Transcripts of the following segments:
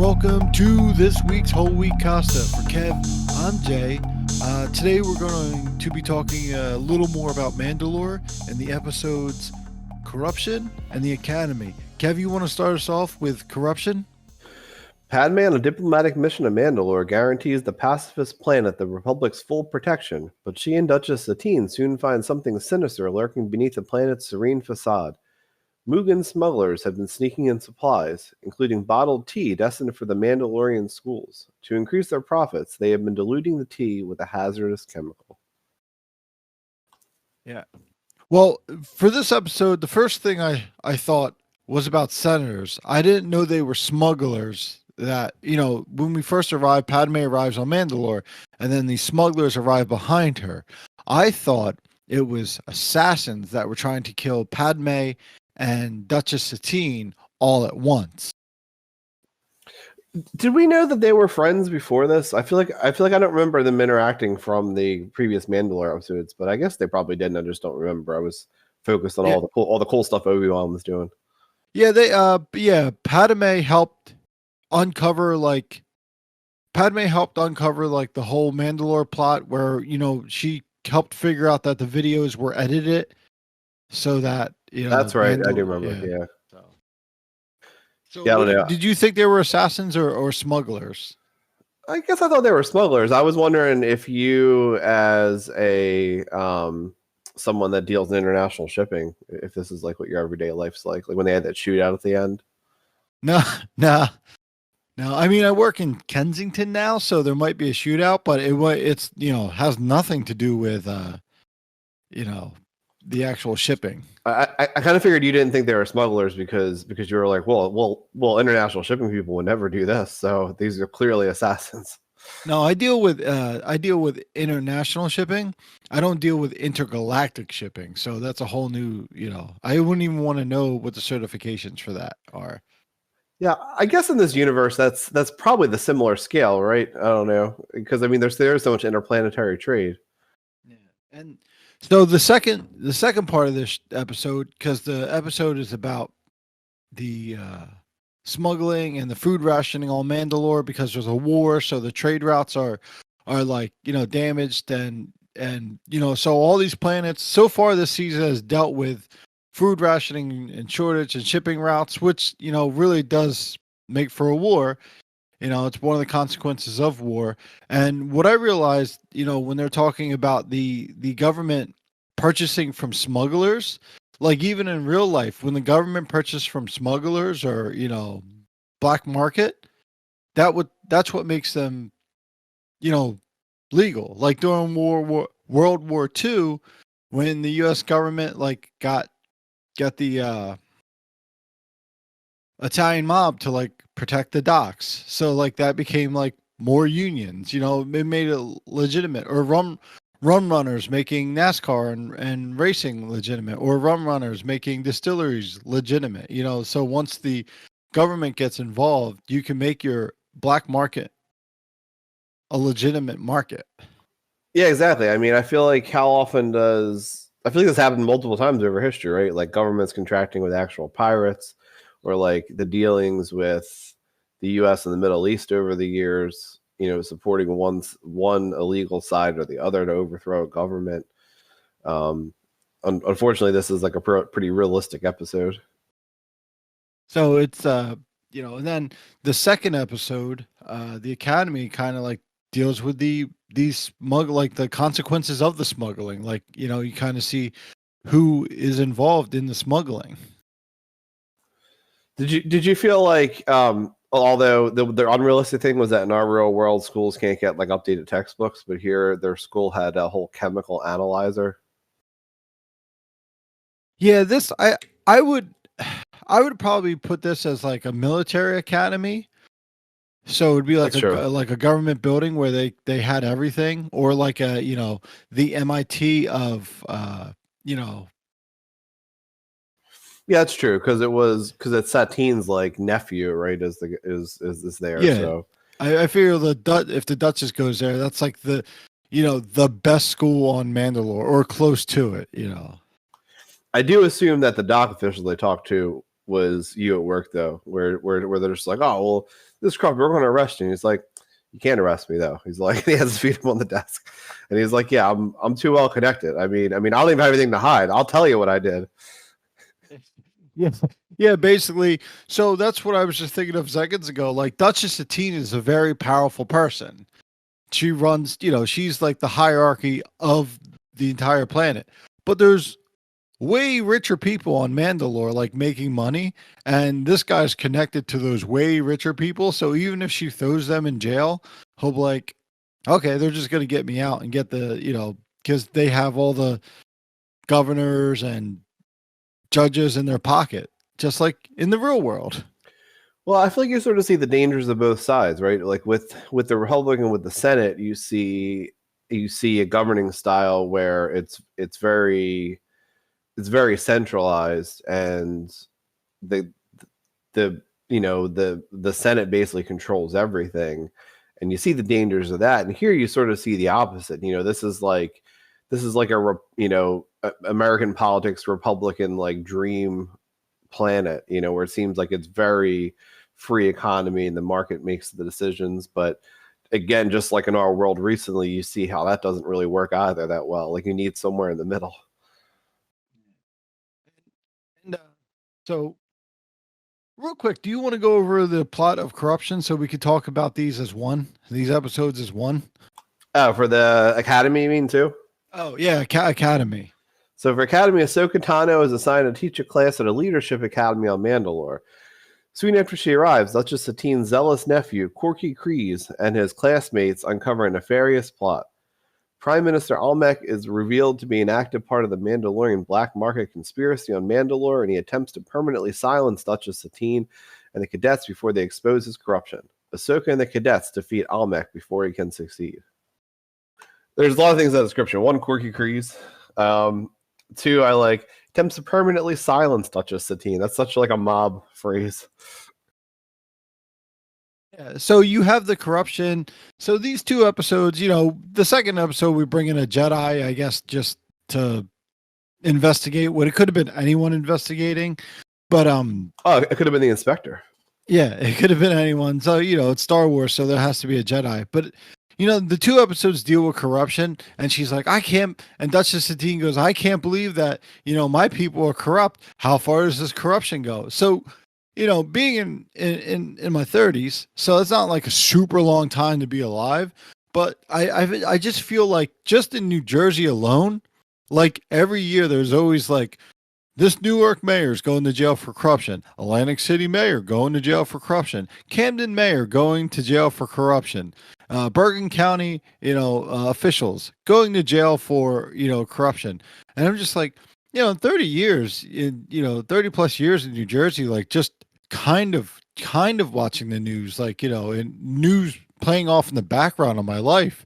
welcome to this week's Whole Week Costa. For Kev, I'm Jay. Today we're going to be talking a little more about Mandalore and the episodes Corruption and the Academy. Kev, you want to start us off with Corruption? Padmé on a diplomatic mission to Mandalore guarantees the pacifist planet the Republic's full protection, but she and Duchess Satine soon find something sinister lurking beneath the planet's serene façade. Moogan smugglers have been sneaking in supplies, including bottled tea destined for the Mandalorian schools. To increase their profits, they have been diluting the tea with a hazardous chemical. Yeah. Well, for this episode, the first thing I thought was about senators. I didn't know they were smugglers. That, when we first arrived, Padmé arrives on Mandalore, and then these smugglers arrive behind her. I thought it was assassins that were trying to kill Padmé and Duchess Satine all at once. Did we know that they were friends before this? I feel like I don't remember them interacting from the previous Mandalore episodes, but I guess they probably didn't. I just don't remember. I was focused on all the cool stuff Obi-Wan was doing. Yeah, Padmé helped uncover the whole Mandalore plot where, she helped figure out that the videos were edited so that, That's right. I do remember. Yeah. So I don't know. Did you think they were assassins or smugglers? I guess I thought they were smugglers. I was wondering if you, as a someone that deals in international shipping, if this is like what your everyday life's like when they had that shootout at the end. No. I mean, I work in Kensington now, so there might be a shootout, but it's has nothing to do with the actual shipping. I kind of figured you didn't think they were smugglers because you were like, well, international shipping people would never do this, so these are clearly assassins. No, I deal with international shipping. I don't deal with intergalactic shipping, so that's a whole new. I wouldn't even want to know what the certifications for that are. Yeah, I guess in this universe, that's probably the similar scale, right? I don't know, because I mean, there's so much interplanetary trade. Yeah, and so the second part of this episode, because the episode is about the smuggling and the food rationing on Mandalore because there's a war, so the trade routes are like damaged and so all these planets so far this season has dealt with food rationing and shortage and shipping routes, which really does make for a war. It's one of the consequences of war. And what I realized, when they're talking about the government purchasing from smugglers, like even in real life, when the government purchases from smugglers or black market, that's what makes them legal. Like during World War II, when the U.S. government got the Italian mob to protect the docks, so that became more unions. It made it legitimate. Or rum runners making NASCAR and racing legitimate, or rum runners making distilleries legitimate. So once the government gets involved, you can make your black market a legitimate market. Yeah, exactly. I mean, I feel like this happened multiple times over history, right? Like governments contracting with actual pirates, or the dealings with the U.S. and the Middle East over the years, supporting one illegal side or the other to overthrow a government. Unfortunately, this is a pretty realistic episode. So it's and then the second episode, the Academy kind of deals with the consequences of the smuggling. You kind of see who is involved in the smuggling. Did you feel like although the unrealistic thing was that in our real world schools can't get updated textbooks, but here their school had a whole chemical analyzer? Yeah, this I would probably put this as a military academy. So it would be a government building where they had everything, or the MIT of Yeah, that's true, because it's Satine's nephew, right? Is there? Yeah. So I figure if the Duchess goes there, that's the best school on Mandalore or close to it. I do assume that the dock officials they talked to was you at work though, where they're just like, oh well, this crop, we're going to arrest you. And he's like, you can't arrest me though. He's like, he has his feet up on the desk, and he's like, yeah, I'm too well connected. I mean, I don't even have anything to hide. I'll tell you what I did. Yeah, basically. So that's what I was just thinking of seconds ago. Like Duchess Satine is a very powerful person. She runs, she's like the hierarchy of the entire planet. But there's way richer people on Mandalore, like making money, and this guy's connected to those way richer people. So even if she throws them in jail, he'll be like, okay, they're just gonna get me out and get the, because they have all the governors and judges in their pocket, just like in the real world. Well, I feel like you sort of see the dangers of both sides, right? Like with the Republic and with the Senate, you see a governing style where it's very centralized, and the Senate basically controls everything, and you see the dangers of that. And here you sort of see the opposite. This is like American politics Republican like dream planet, where it seems like it's very free economy and the market makes the decisions. But again, just like in our world recently, you see how that doesn't really work either that well. Like you need somewhere in the middle. And so real quick, do you want to go over the plot of Corruption so we could talk about these episodes as one? Oh, for the Academy, you mean too? Oh yeah, Academy. So for Academy, Ahsoka Tano is assigned to teach a class at a leadership academy on Mandalore. Soon after she arrives, Duchess Satine's zealous nephew, Korkie Kryze, and his classmates uncover a nefarious plot. Prime Minister Almec is revealed to be an active part of the Mandalorian black market conspiracy on Mandalore, and he attempts to permanently silence Duchess Satine and the cadets before they expose his corruption. Ahsoka and the cadets defeat Almec before he can succeed. There's a lot of things in that description. One, Korkie Kryze. Two, I like attempts to permanently silence Duchess Satine. That's such like a mob phrase. Yeah, so you have the corruption. So these two episodes, the second episode we bring in a Jedi, I guess, just to investigate what it could have been anyone investigating. But it could have been the inspector. Yeah, it could have been anyone. So, it's Star Wars, so there has to be a Jedi. But the two episodes deal with corruption, and she's like, I can't, and Duchess Satine goes, I can't believe that, my people are corrupt. How far does this corruption go? So, being in my 30s, so it's not like a super long time to be alive, but I just feel like just in New Jersey alone, like every year there's always like, this Newark mayor's going to jail for corruption. Atlantic City mayor going to jail for corruption. Camden mayor going to jail for corruption. Bergen County, officials going to jail for, corruption. And I'm just like, in 30 years, 30 plus years in New Jersey, like just kind of watching the news, like, and news playing off in the background of my life.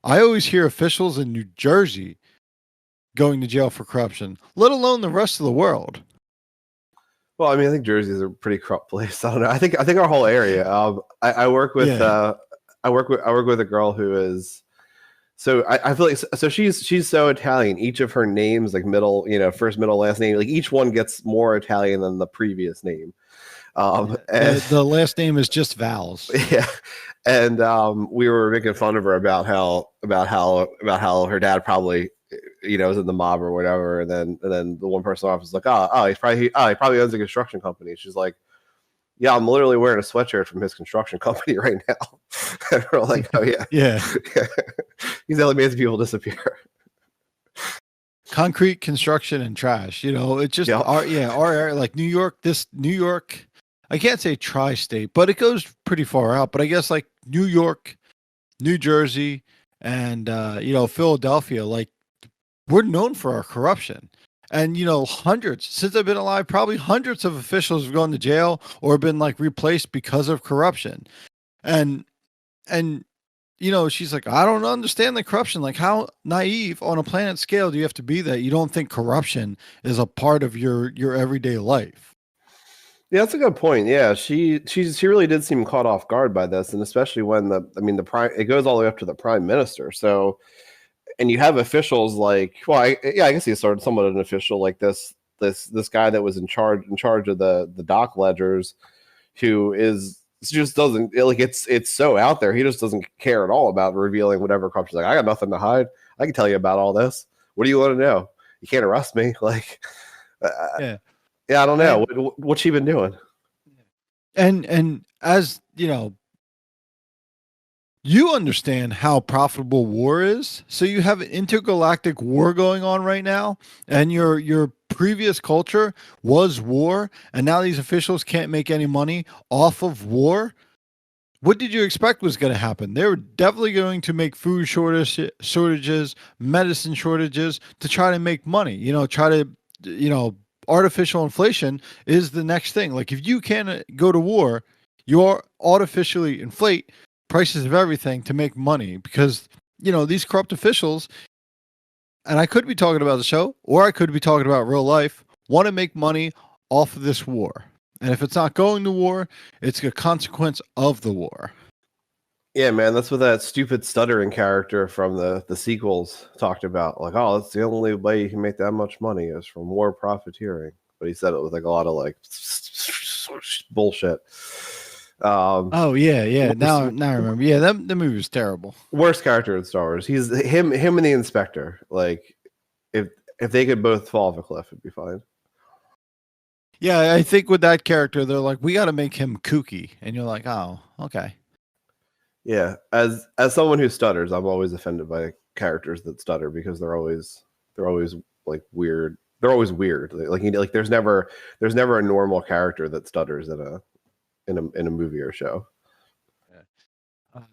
I always hear officials in New Jersey going to jail for corruption, let alone the rest of the world. Well, I mean, I think Jersey is a pretty corrupt place. I don't know. I think our whole area. I work with I work with a girl who is. So I feel like she's so Italian. Each of her names, like middle, first, middle, last name, like each one gets more Italian than the previous name. And the last name is just vowels. Yeah, and we were making fun of her about how her dad probably is in the mob or whatever. And then the one person off was like, he probably owns a construction company. She's like, yeah, I'm literally wearing a sweatshirt from his construction company right now. And we're like, oh yeah. Yeah. He's only made people disappear. Concrete, construction, and trash. It's just our area, like New York, I can't say tri-state, but it goes pretty far out. But I guess like New York, New Jersey, and Philadelphia, like we're known for our corruption. And, hundreds, since I've been alive, probably hundreds of officials have gone to jail or been like replaced because of corruption. And she's like, I don't understand the corruption. Like, how naive on a planet scale do you have to be that you don't think corruption is a part of your everyday life? Yeah, that's a good point. Yeah, she really did seem caught off guard by this, and especially when it goes all the way up to the prime minister. So, and you have officials like, well, I guess he's sort of somewhat an official like this. this guy that was in charge of the dock ledgers, who is just doesn't like it's so out there. He just doesn't care at all about revealing whatever corruption. Like, I got nothing to hide. I can tell you about all this. What do you want to know? You can't arrest me. Like, Yeah. I don't know. What's she been doing? And as you know, you understand how profitable war is. So you have an intergalactic war going on right now, and your previous culture was war, and now these officials can't make any money off of war. What did you expect was going to happen? They were definitely going to make food shortages, medicine shortages to try to make money. Artificial inflation is the next thing. Like, if you can't go to war, you artificially inflate prices of everything to make money, because these corrupt officials, and I could be talking about the show or I could be talking about real life, want to make money off of this war. And if it's not going to war, it's a consequence of the war. Yeah, man, that's what that stupid stuttering character from the sequels talked about. Like, oh, that's the only way you can make that much money is from war profiteering. But he said it with like a lot of like bullshit. Oh yeah. Now I remember. Yeah, the movie was terrible. Worst character in Star Wars. He's him and the Inspector. Like, if they could both fall off a cliff, it'd be fine. Yeah, I think with that character, they're like, we got to make him kooky, and you're like, oh, okay. Yeah, as someone who stutters, I'm always offended by characters that stutter, because they're always like weird. They're always weird. Like there's never a normal character that stutters in a movie or show. Yeah.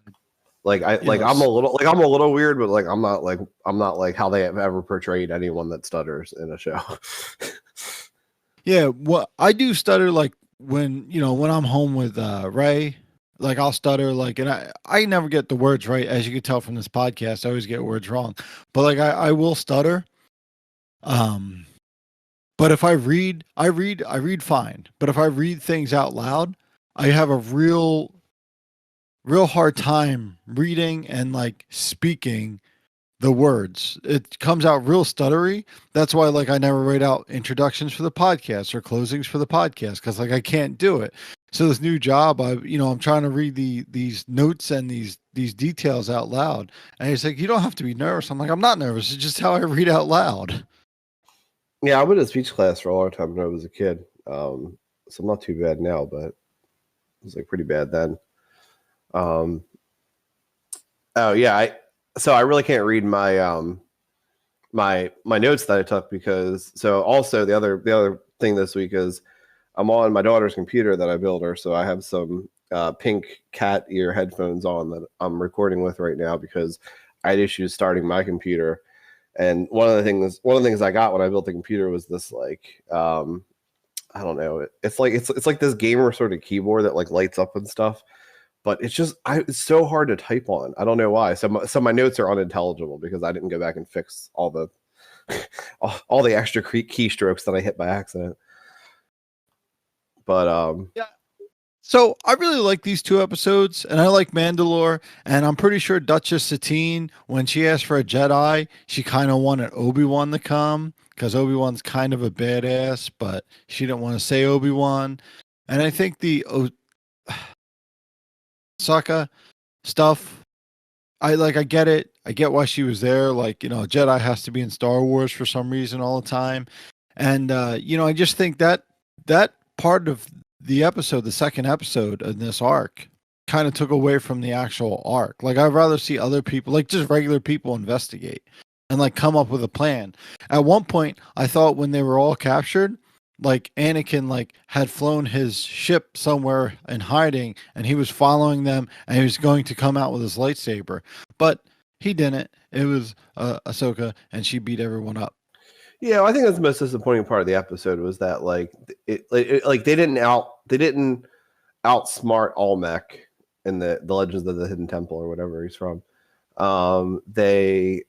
I'm a little weird, but like I'm not like how they have ever portrayed anyone that stutters in a show. Yeah, well, I do stutter like when I'm home with Ray. Like, I'll stutter, like, and I never get the words right, as you can tell from this podcast. I always get words wrong, but like I will stutter. But if I read fine. But if I read things out loud, I have a real hard time reading and like speaking the words. It comes out real stuttery. That's why like I never write out introductions for the podcast or closings for the podcast, because like I can't do it. So this new job, I'm trying to read these notes and these details out loud, and he's like, you don't have to be nervous. I'm like, I'm not nervous. It's just how I read out loud. Yeah, I went to speech class for a long time when I was a kid. So I'm not too bad now, but it was like pretty bad then. Oh yeah, so I really can't read my my notes that I took, because also the other thing this week is I'm on my daughter's computer that I built her, so I have some pink cat ear headphones on that I'm recording with right now, because I had issues starting my computer. And one of the things I got when I built the computer was this like I don't know, it's like this gamer sort of keyboard that like lights up and stuff. But it's so hard to type on. I don't know why. So my notes are unintelligible because I didn't go back and fix all the all the extra keystrokes that I hit by accident. But yeah. So I really like these two episodes, and I like Mandalore, and I'm pretty sure Duchess Satine, when she asked for a Jedi, she kind of wanted Obi-Wan to come, because Obi-Wan's kind of a badass, but she didn't want to say Obi-Wan. And I think the Ahsoka stuff, I get it. I get why she was there. Like, Jedi has to be in Star Wars for some reason all the time. And, I just think that part of the episode, the second episode in this arc, kind of took away from the actual arc. Like, I'd rather see other people, like just regular people, investigate and like come up with a plan. At one point, I thought when they were all captured, like Anakin like had flown his ship somewhere in hiding, and he was following them, and he was going to come out with his lightsaber, but he didn't. It was Ahsoka, and she beat everyone up. Yeah, I think that's the most disappointing part of the episode, was that like they didn't outsmart Almec in the Legends of the Hidden Temple or whatever he's from. They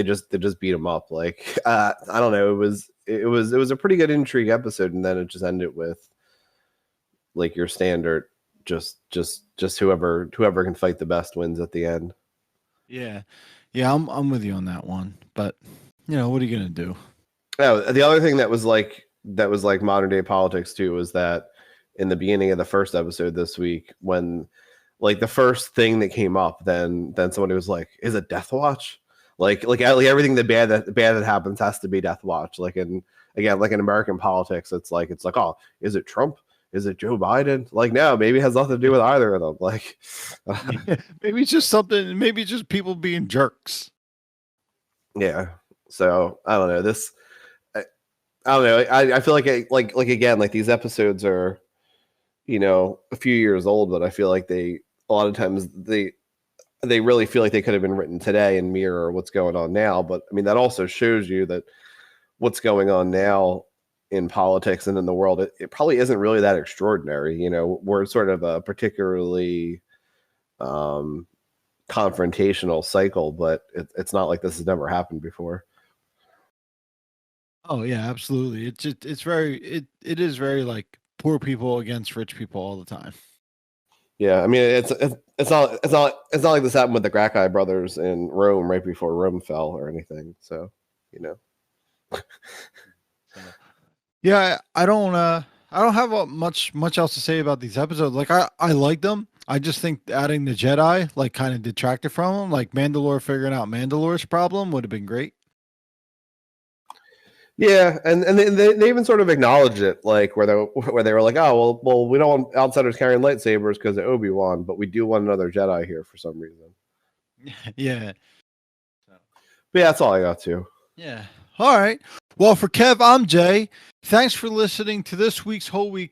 just beat him up. Like I don't know. It was a pretty good intrigue episode, and then it just ended with like your standard, just whoever can fight the best wins at the end. Yeah, I'm with you on that one, but what are you gonna do? Oh, the other thing that was like modern day politics too was that in the beginning of the first episode this week, when like the first thing that came up, then somebody was like, "Is it Death Watch?" Like everything the bad that happens has to be Death Watch. Like in American politics, it's like oh, is it Trump? Is it Joe Biden? Like no, maybe it has nothing to do with either of them. Like Maybe it's just something. Maybe it's just people being jerks. yeah. So I don't know this. I don't know. I feel like again, like these episodes are, a few years old, but I feel like a lot of times they really feel like they could have been written today and mirror what's going on now. But I mean, that also shows you that what's going on now in politics and in the world, it probably isn't really that extraordinary. We're sort of a particularly confrontational cycle, but it's not like this has never happened before. Oh yeah, absolutely. It is very like poor people against rich people all the time. Yeah, I mean it's not like this happened with the Gracchi brothers in Rome right before Rome fell or anything. So, Yeah, I don't have much else to say about these episodes. Like I like them. I just think adding the Jedi like kind of detracted from them. Like Mandalore figuring out Mandalore's problem would have been great. Yeah, and they even sort of acknowledged it, like where they were like, oh well, we don't want outsiders carrying lightsabers because of Obi-Wan, but we do want another Jedi here for some reason. Yeah. But yeah, that's all I got to. Yeah. All right. Well, for Kev, I'm Jay. Thanks for listening to this week's Whole Week